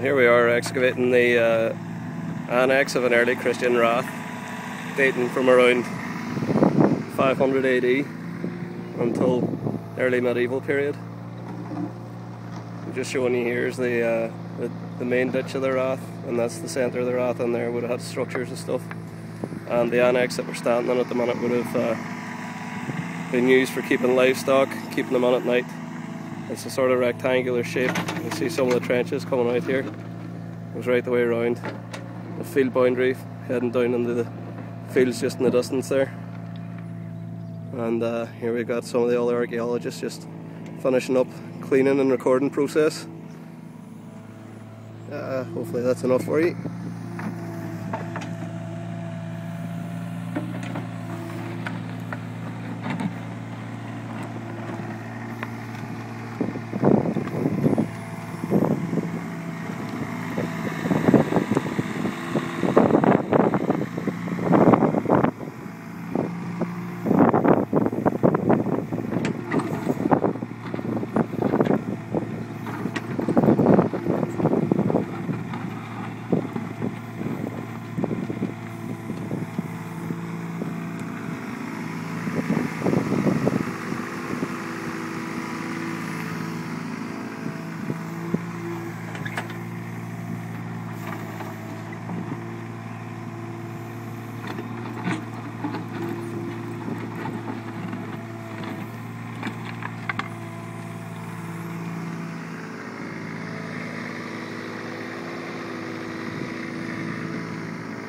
Here we are excavating the annex of an early Christian rath dating from around 500 AD until early medieval period. I'm just showing you here is the main ditch of the rath, and that's the centre of the rath, and there would have had structures and stuff. And the annex that we're standing on at the minute would have been used for keeping livestock, keeping them on at night. It's a sort of rectangular shape. You see some of the trenches coming out here. It was right the way around. The field boundary heading down into the fields just in the distance there. And here we got some of the other archaeologists just finishing up cleaning and recording process. Hopefully that's enough for you.